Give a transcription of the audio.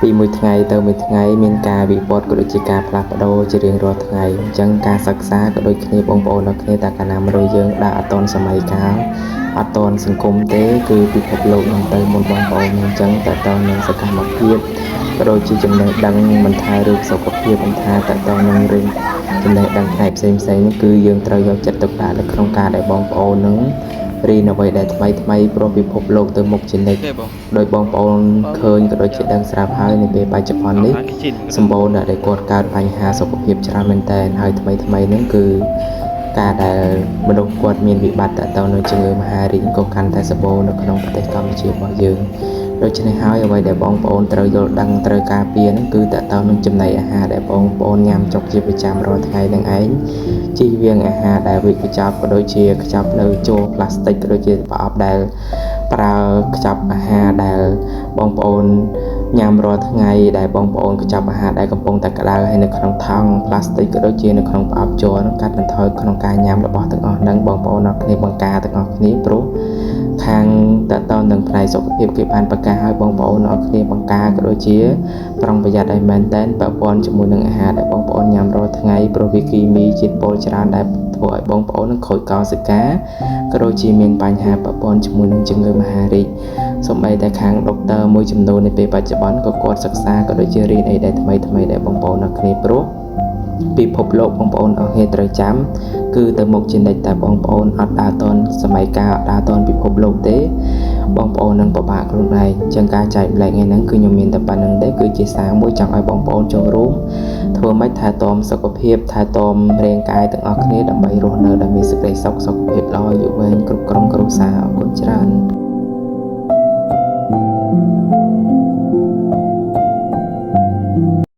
ពីមួយថ្ងៃទៅមួយថ្ងៃមានការវិវត្តក៏ដូចជាការផ្លាស់ប្ដូរជារៀងរាល់ថ្ងៃអញ្ចឹងការសិក្សាក៏ដូចគ្នាបងប្អូនអរគ្នាតែកាលណាមនុស្សយើងដាក់អត់តន់សម័យកាលអត់តន់សង្គមទេគឺពិភពលោកនឹងទៅមុនបងប្អូនអញ្ចឹងតើតើនឹងសកម្មភាពក៏ដូចជាចំណេះដឹងមិនថារឿងសុខភាពមិនថាតើតើនឹងរឿងចំណេះដឹងផ្នែកផ្សេងៗគឺយើងត្រូវយកចិត្តទុកដាក់នៅក្នុងការដែលបងប្អូននឹងរៀនអ្វីដែលថ្មីព្រោះពិភពលោកទៅមុខជានិច្ចដោយបងប្អូនឃើញក៏ដូចជាដឹងស្រាប់ហើយនៅពេលបច្ចុប្បន្ននេះសម្បូរអ្នកដែលគាត់កើតបញ្ហាសុខភាពច្រើនមែនតើហើយថ្មីហ្នឹងគឺការដែលមនុស្សគាត់មានវិបត្តិទៅនឹងជំងឺមហារីកក៏កាន់តែសម្បូរនៅក្នុងប្រទេសកម្ពុជារបស់យើងដូច្នេះហើយអ្វីដែលបងប្អូនត្រូវយល់ដឹងត្រូវការពារហ្នឹងគឺតើតើនឹងចំណីអាហារដែលបងប្អូនញ៉ាំចុកជាប្រចាំរាល់ថ្ងៃនឹងឯងជៀសវាងអាហារដែលវិកខ្ចប់ក៏ដូចជាខ្ចប់នៅជ័រផ្លាស្ទិកក៏ដូចជាប្រអប់ដែលប្រើខ្ចប់អាហារដែលបងប្អូនញ៉ាំរាល់ថ្ងៃដែលបងប្អូនខ្ចប់អាហារដែលកំពុងតែក្តៅហើយនៅក្នុងថង់ផ្លាស្ទិកក៏ដូចជានៅក្នុងប្រអប់ជ័រនឹងកាត់បន្ថយក្នុងការញ៉ាំរបស់ទាំងអស់ហ្នឹងបងប្អូនអរគ្នាបង្ការទាំងអស់គ្នាព្រោះខាងតើតើនឹងផ្នែកសុខភាពគេបានប្រកាសឲ្យបងប្អូនអរគ្នាបង្ការក៏ដូចជាប្រុងប្រយ័ត្នឲ្យមែនតែនពាក់ព័ន្ធជាមួយនឹងអាហារដែលបងប្អូនញ៉ាំរាល់ថ្ងៃព្រោះវាគីមីជាតិពុលច្រើនដែលធ្វើឲ្យបងប្អូននឹងខូចកោសិកាក៏ដូចជាមានបញ្ហាពាក់ព័ន្ធជាមួយនឹងជំងឺមហារីកសូម្បីតែខាងដុកទ័រមួយចំនួននៅពេលបច្ចុប្បន្នក៏គាត់សិក្សាក៏ដូចជារៀនអីដែលថ្មីដែលបងប្អូនអរគ្នាព្រោះពិភពលោកបងប្អូនអរគ្នាត្រូវចាំគឺទៅមុខជានិច្ចតែបងប្អូនអត់ដើរទាន់សម័យកាលអត់ដើរទាន់ពិភពលោកទេបងប្អូននឹងពិបាកខ្លួនឯងអញ្ចឹងការចែកម្លែកថ្ងៃហ្នឹងគឺខ្ញុំមានតែប៉ុណ្្នឹងទេគឺជាសារមួយចង់ឲ្យបងប្អូនចូលរួមធ្វើម៉េចថែទាំសុខភាពថែទាំរាងកាយទាំងអស់គ្នាដើម្បីរស់នៅដោយមានសេចក្តីសុខសុខភាពល្អយូរវែងគ្រប់ក្រុមគ្រួសារអរគុណច្រើន